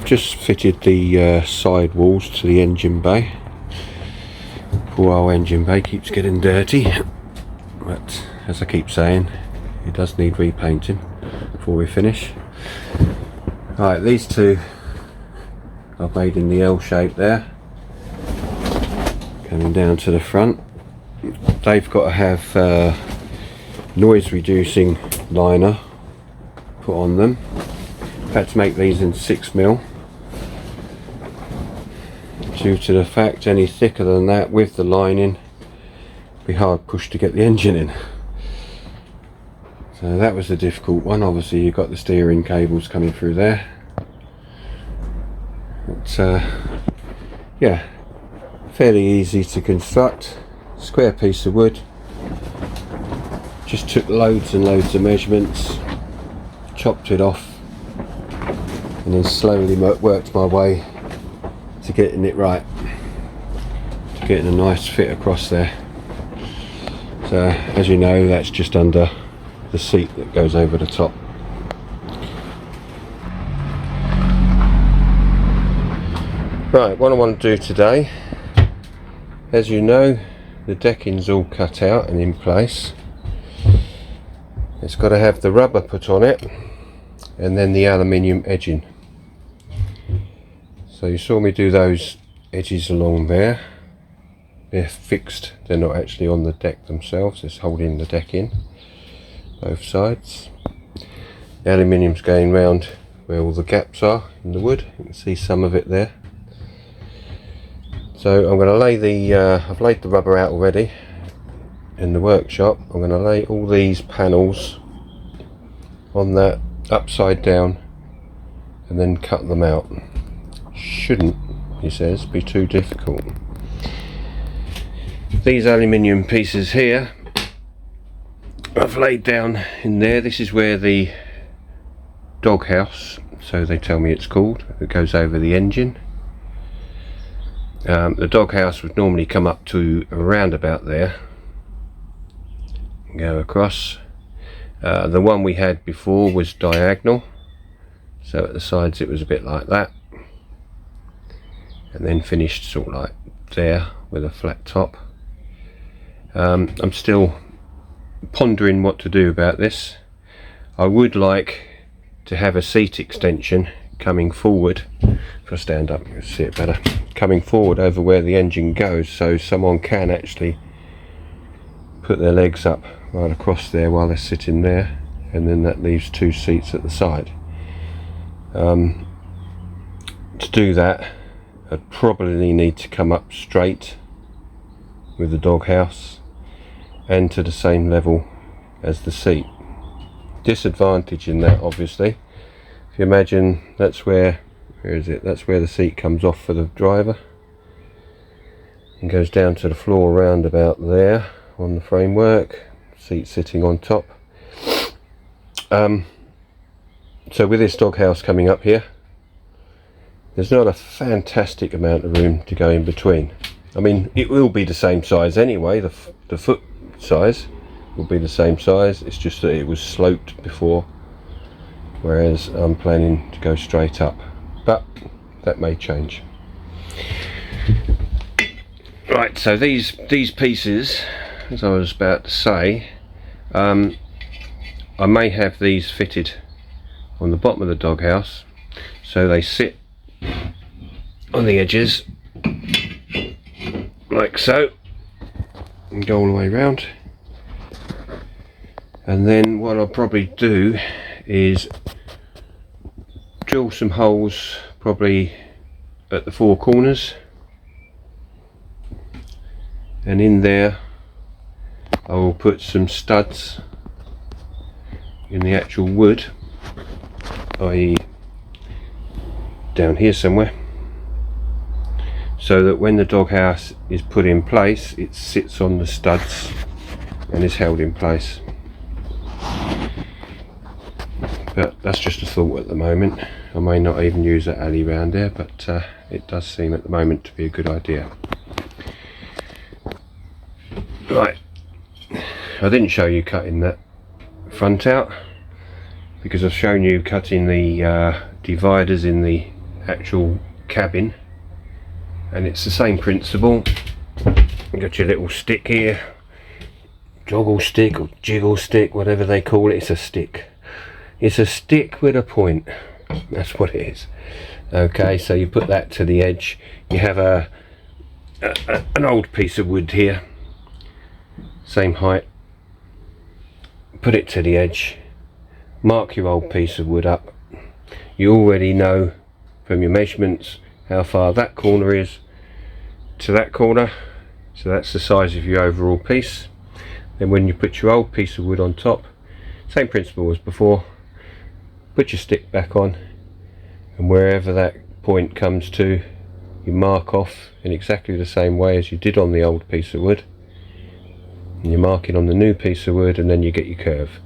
just fitted the side walls to the engine bay. Poor old engine bay keeps getting dirty, but as I keep saying, it does need repainting before we finish. Right, these two I've made in the L shape there, coming down to the front. They've got to have noise reducing liner put on them. Had to make these in 6mm due to the fact any thicker than that with the lining be hard pushed to get the engine in. So that was a difficult one. Obviously you've got the steering cables coming through there, but yeah, fairly easy to construct. Square piece of wood, just took loads and loads of measurements, chopped it off, and then slowly worked my way to getting it right, to getting a nice fit across there. So as you know, that's just under the seat that goes over the top. Right, what I want to do today, as you know, the decking's all cut out and in place. It's got to have the rubber put on it and then the aluminium edging. So you saw me do those edges along there. They're fixed, they're not actually on the deck themselves, it's holding the deck in, both sides. The aluminium's going round where all the gaps are in the wood, you can see some of it there. So I'm going to lay the, I've laid the rubber out already in the workshop. I'm going to lay all these panels on that upside down and then cut them out. Shouldn't, he says, be too difficult. These aluminium pieces here I've laid down in there. This is where the doghouse, so they tell me it's called, it goes over the engine. The doghouse would normally come up to around about there and go across. The one we had before was diagonal, so at the sides it was a bit like that, and then finished sort of like there with a flat top. I'm still pondering what to do about this. I would like to have a seat extension coming forward. If I stand up you'll see it better, coming forward over where the engine goes, so someone can actually put their legs up right across there while they're sitting there, and then that leaves two seats at the side. To do that I'd probably need to come up straight with the doghouse and to the same level as the seat. Disadvantage in that, obviously, if you imagine that's where is it? That's where the seat comes off for the driver and goes down to the floor round about there on the framework, seat sitting on top. So with this doghouse coming up here, there's not a fantastic amount of room to go in between. I mean, it will be the same size anyway, the foot size will be the same size, it's just that it was sloped before, whereas I'm planning to go straight up. But that may change. Right, so these pieces, as I was about to say, I may have these fitted on the bottom of the doghouse so they sit on the edges like so and go all the way around. And then what I'll probably do is drill some holes probably at the four corners, and in there I will put some studs in the actual wood, i.e. down here somewhere, so that when the doghouse is put in place it sits on the studs and is held in place. But that's just a thought at the moment. I may not even use that alley round there, but it does seem at the moment to be a good idea. Right, I didn't show you cutting that front out because I've shown you cutting the dividers in the actual cabin, and it's the same principle. You got your little stick here, joggle stick or jiggle stick, whatever they call it. It's a stick. It's a stick with a point. That's what it is. Okay, so you put that to the edge. You have an old piece of wood here, same height. Put it to the edge. Mark your old piece of wood up. You already know from your measurements how far that corner is to that corner, so that's the size of your overall piece. Then when you put your old piece of wood on top, same principle as before, put your stick back on, and wherever that point comes to, you mark off in exactly the same way as you did on the old piece of wood, and you mark it on the new piece of wood, and then you get your curve.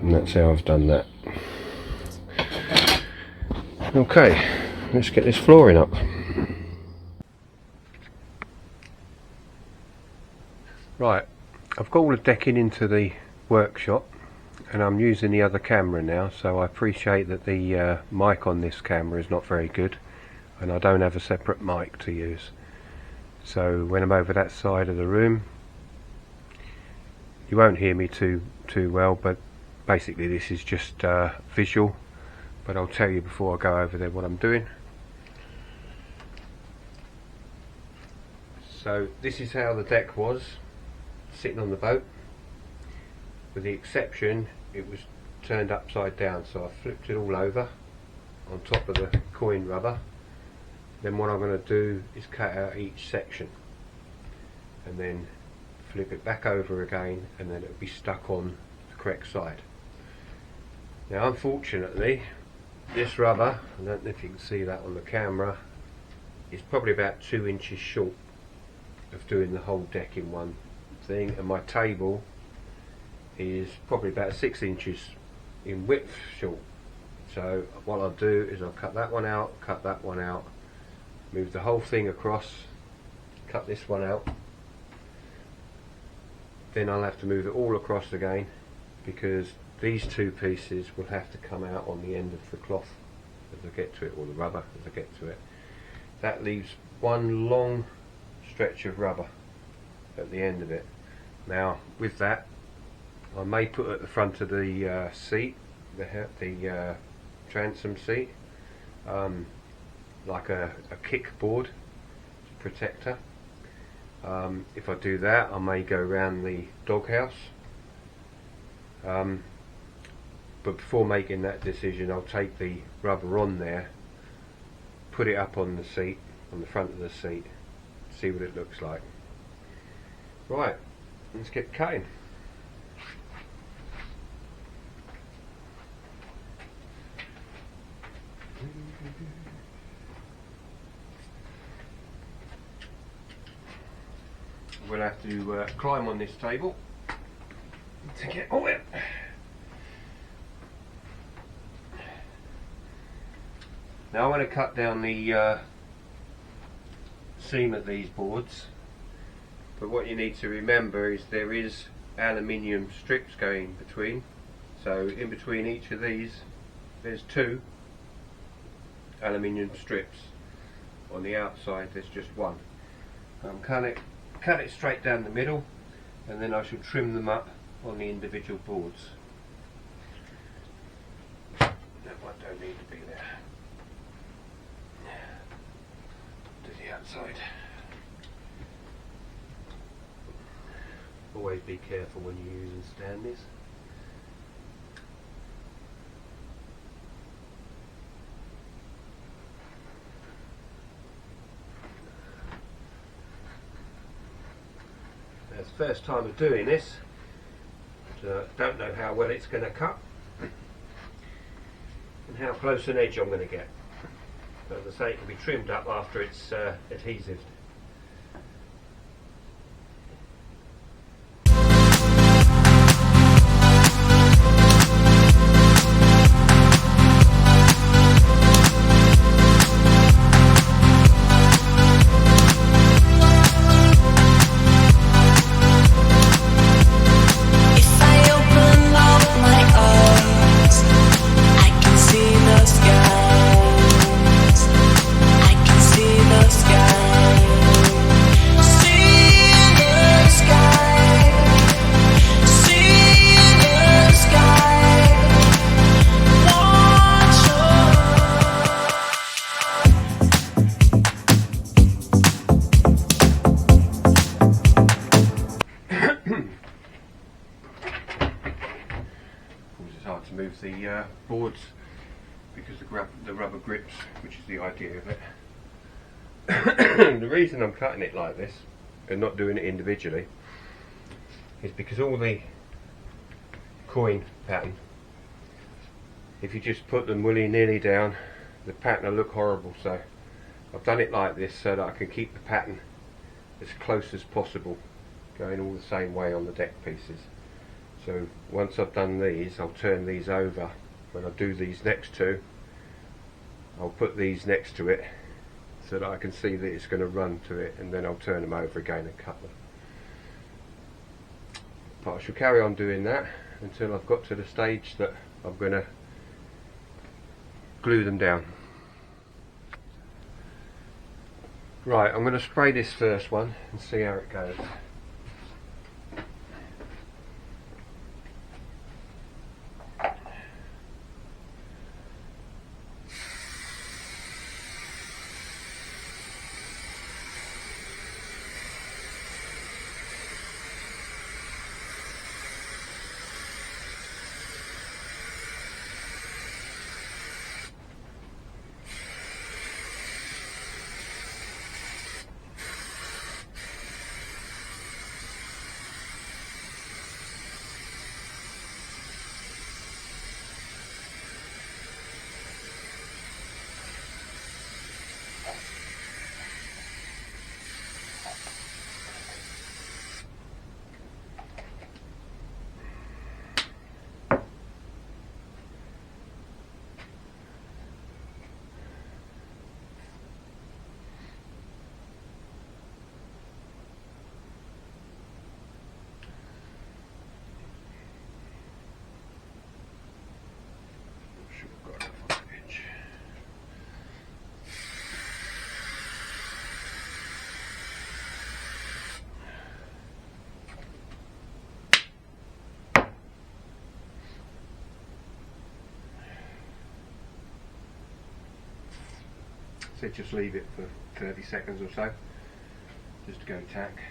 And that's how I've done that. Okay, let's get this flooring up. Right, I've got all the decking into the workshop, and I'm using the other camera now, so I appreciate that the mic on this camera is not very good, and I don't have a separate mic to use. So when I'm over that side of the room, you won't hear me too well, but basically this is just visual, but I'll tell you before I go over there what I'm doing. So this is how the deck was sitting on the boat, with the exception it was turned upside down, so I flipped it all over on top of the coin rubber. Then what I'm going to do is cut out each section and then flip it back over again, and then it'll be stuck on the correct side. Now unfortunately this rubber, I don't know if you can see that on the camera, is probably about 2 inches short of doing the whole deck in one thing, and my table is probably about 6 inches in width short. So what I'll do is I'll cut that one out, move the whole thing across, cut this one out, then I'll have to move it all across again, because these two pieces will have to come out on the end of the cloth as I get to it, or the rubber as I get to it. That leaves one long stretch of rubber at the end of it. Now with that, I may put at the front of the seat, the transom seat, like a kickboard protector. If I do that, I may go around the doghouse. But before making that decision, I'll take the rubber on there, put it up on the seat, on the front of the seat, see what it looks like. Right, let's get cutting. We'll have to climb on this table to get on it. Now I want to cut down the seam of these boards, but what you need to remember is there is aluminium strips going between, so in between each of these there's 2 aluminium strips. On the outside there's just 1. Cut it straight down the middle, and then I shall trim them up on the individual boards. That one don't need to be there. To the outside. Always be careful when you're using Stanleys. It's the first time of doing this, so I don't know how well it's going to cut and how close an edge I'm going to get. But as I say, it can be trimmed up after it's adhesive. I can see the sky. the boards because the rubber grips, which is the idea of it. The reason I'm cutting it like this and not doing it individually is because all the coin pattern, if you just put them willy-nilly down, the pattern will look horrible. So I've done it like this so that I can keep the pattern as close as possible, going all the same way on the deck pieces. So once I've done these, I'll turn these over. When I do these next two, I'll put these next to it so that I can see that it's going to run to it, and then I'll turn them over again and cut them. But I shall carry on doing that until I've got to the stage that I'm going to glue them down. Right, I'm going to spray this first one and see how it goes. So just leave it for 30 seconds or so, just to go tack.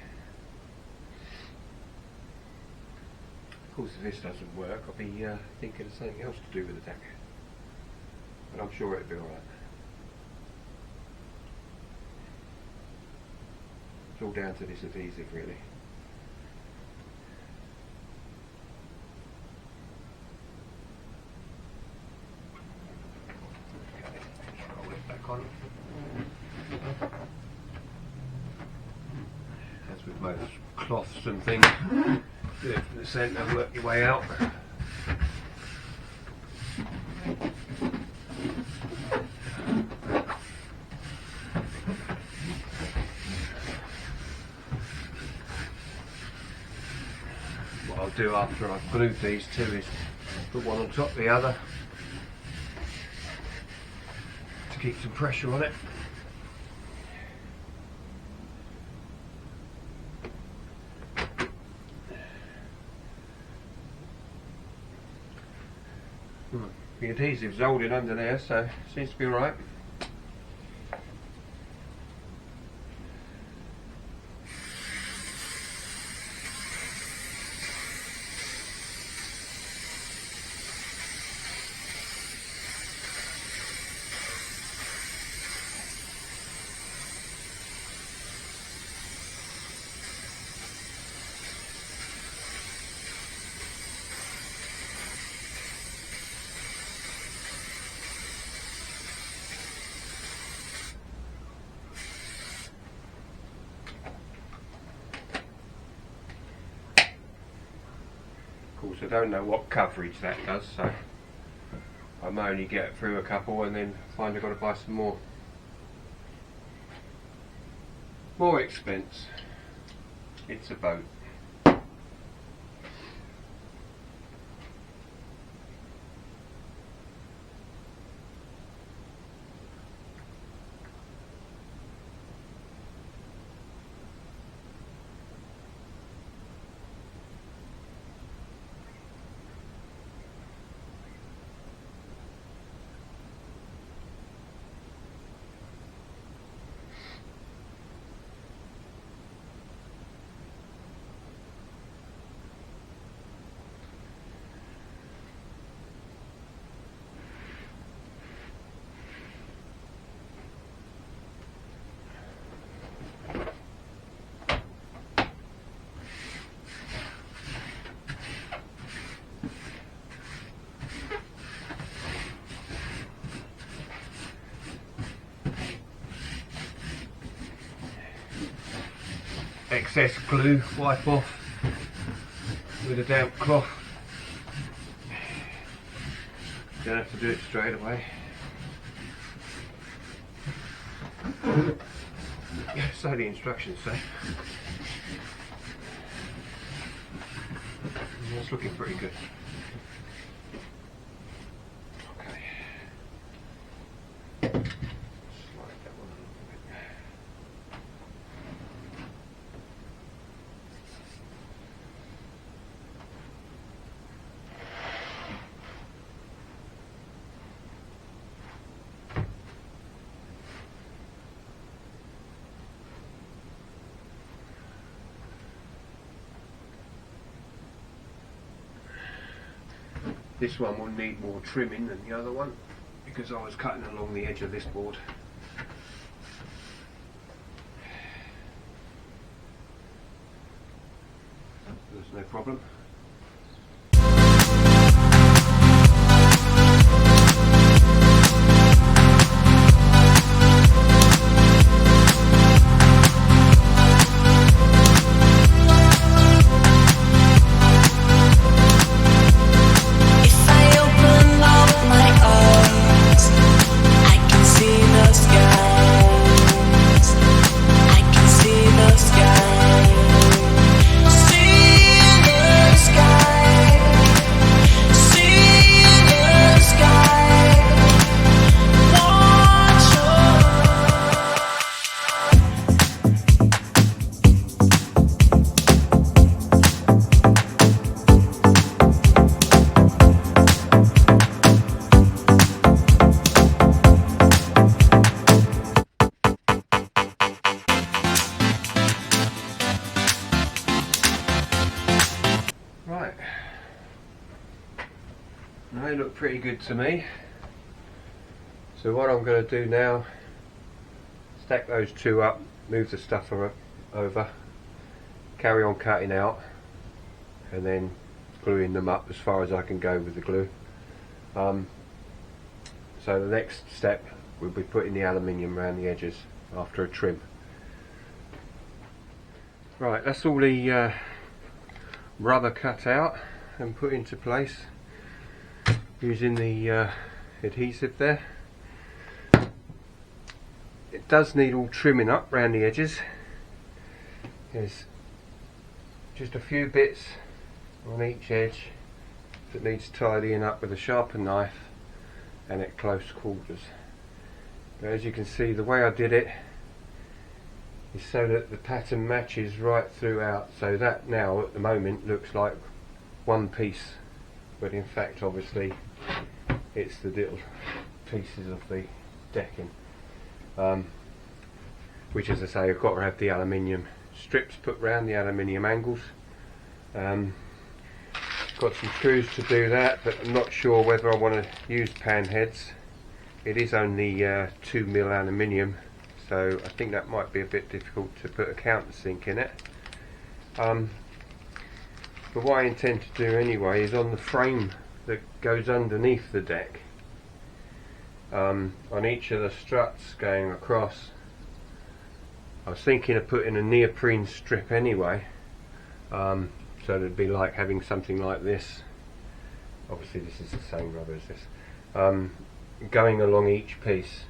Of course, if this doesn't work, I'll be thinking of something else to do with the deck, but I'm sure it'll be alright. It's all down to this adhesive, really. Just roll it back on. As with most cloths and things, do it from the centre, work your way out. What I'll do after I've glued these two is put one on top of the other to keep some pressure on it. The adhesive's holding under there, so it seems to be alright. Of course, I don't know what coverage that does, so I may only get through a couple and then find I've got to buy some more. More expense. It's a boat. excess glue, wipe off with a damp cloth. Don't have to do it straight away. So the instructions say. It's looking pretty good. Okay. Slide that one a little bit. This one will need more trimming than the other one because I was cutting along the edge of this board. There's no problem. Right, they look pretty good to me. So what I'm going to do now, stack those two up, move the stuff over, carry on cutting out, and then gluing them up as far as I can go with the glue. So the next step will be putting the aluminium around the edges after a trim. Right, that's all the rubber cut out and put into place using the adhesive there. It does need all trimming up around the edges. There's just a few bits on each edge that needs tidying up with a sharper knife and at close quarters. But as you can see, the way I did it is so that the pattern matches right throughout, so that now at the moment looks like one piece, but in fact obviously it's the little pieces of the decking, which, as I say, I've got to have the aluminium strips put round the aluminium angles. Got some screws to do that, but I'm not sure whether I want to use pan heads. It is only 2mm aluminium, so I think that might be a bit difficult to put a countersink in it. But what I intend to do anyway is on the frame that goes underneath the deck, on each of the struts going across, I was thinking of putting a neoprene strip anyway, so it'd be like having something like this. Obviously this is the same rubber as this, going along each piece,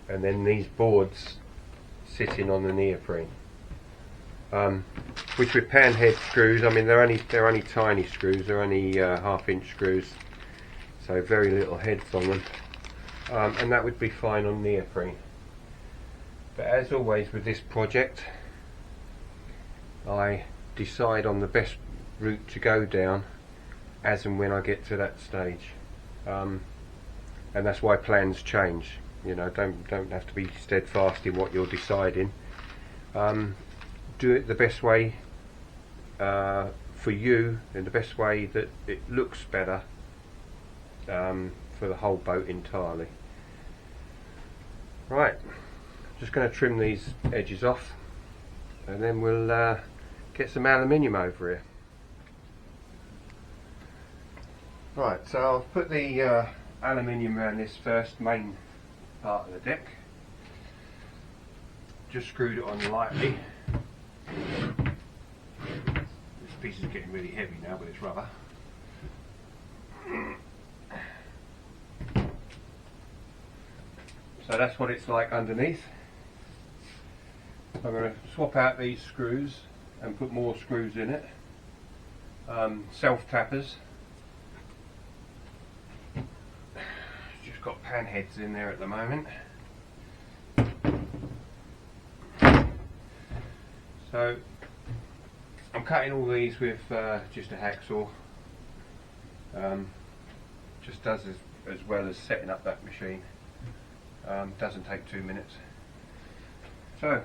and then these boards sitting on the neoprene, which with pan head screws, I mean they're only tiny screws, they're only 1/2 inch screws, so very little heads on them, and that would be fine on neoprene. But as always with this project, I decide on the best route to go down as and when I get to that stage, and that's why plans change. You know, don't have to be steadfast in what you're deciding. Do it the best way for you, in the best way that it looks better for the whole boat entirely. Right, just going to trim these edges off, and then we'll get some aluminium over here. Right, so I'll put the aluminium around this first main part of the deck. Just screwed it on lightly. piece is getting really heavy now with its rubber. So that's what it's like underneath. I'm going to swap out these screws and put more screws in it. Self-tappers. Just got pan heads in there at the moment. So I'm cutting all these with just a hacksaw. Just does as well as setting up that machine. Doesn't take 2 minutes. So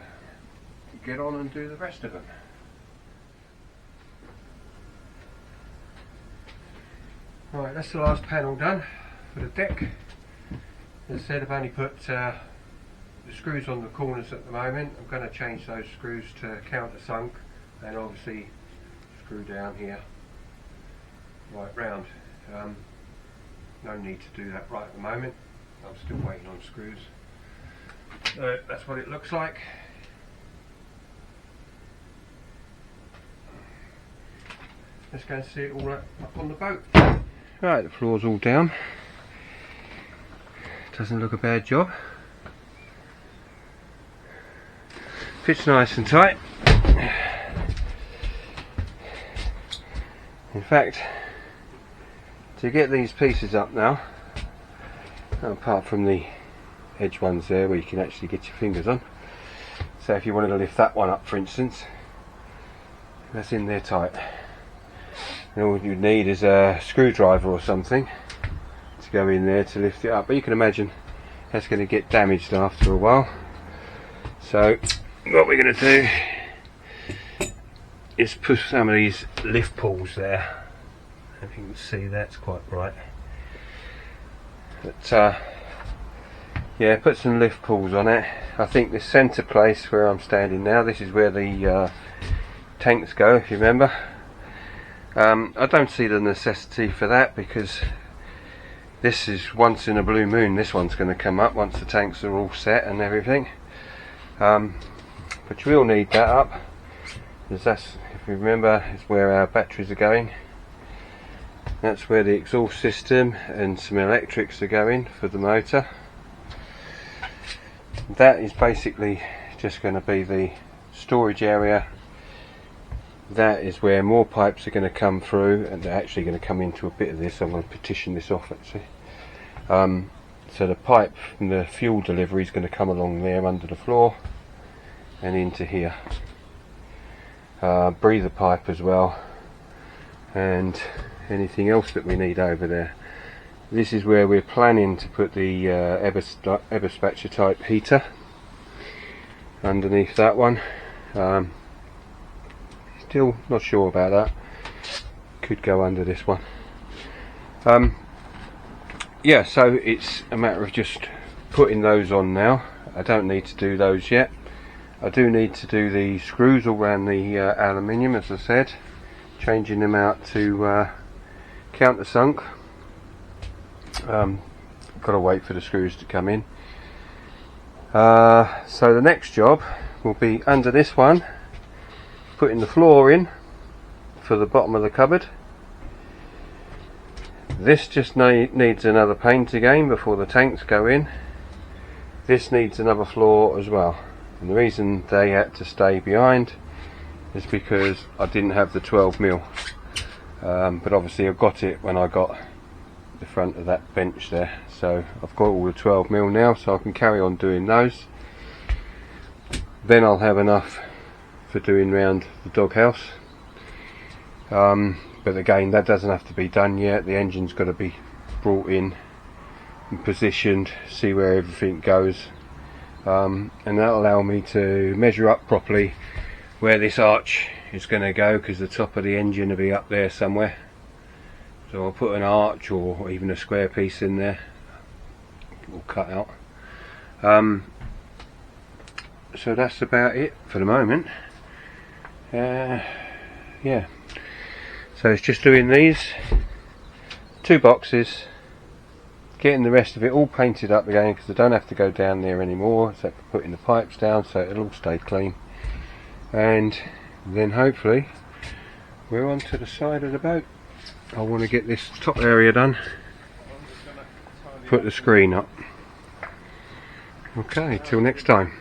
get on and do the rest of them. Right, that's the last panel done for the deck. As I said, I've only put the screws on the corners at the moment. I'm going to change those screws to countersunk and obviously screw down here right round. No need to do that right at the moment. I'm still waiting on screws. That's what it looks like. Let's go and see it all up on the boat. Right, the floor's all down. Doesn't look a bad job. Fits nice and tight. In fact, to get these pieces up now, apart from the edge ones there where you can actually get your fingers on, so if you wanted to lift that one up for instance, that's in there tight. And all you need is a screwdriver or something to go in there to lift it up, but you can imagine that's going to get damaged after a while. So what we're going to do is push some of these lift pulls there. If you can see, that's quite bright. But yeah, put some lift pulls on it. I think the centre place where I'm standing now, this is where the tanks go, if you remember. I don't see the necessity for that because this is once in a blue moon. This one's going to come up once the tanks are all set and everything. But you will need that up, because that's, if you remember, is where our batteries are going. That's where the exhaust system and some electrics are going for the motor. That is basically just going to be the storage area. That is where more pipes are going to come through, and they're actually going to come into a bit of this. I'm going to partition this off actually. So the pipe from the fuel delivery is going to come along there under the floor and into here. Breather pipe as well, and anything else that we need over there. This is where we're planning to put the Eberspatcher type heater underneath that one. Still not sure about that. Could go under this one. Yeah, so it's a matter of just putting those on now. I don't need to do those yet. I do need to do the screws all around the aluminium, as I said, changing them out to countersunk. Got to wait for the screws to come in. So the next job will be under this one, putting the floor in for the bottom of the cupboard. This just needs another paint again before the tanks go in. This needs another floor as well, and the reason they had to stay behind is because I didn't have the 12mm, but obviously I've got it when I got the front of that bench there, so I've got all the 12mm now, so I can carry on doing those. Then I'll have enough for doing round the doghouse, but again, that doesn't have to be done yet. The engine's got to be brought in and positioned, see where everything goes, and that'll allow me to measure up properly where this arch is going to go, because the top of the engine will be up there somewhere. So I'll put an arch or even a square piece in there, all cut out. So that's about it for the moment. Yeah, so it's just doing these 2 boxes, getting the rest of it all painted up again, because I don't have to go down there anymore except for putting the pipes down, so it'll all stay clean, and then hopefully we're on to the side of the boat. I want to get this top area done, put the screen up. Okay, till next time.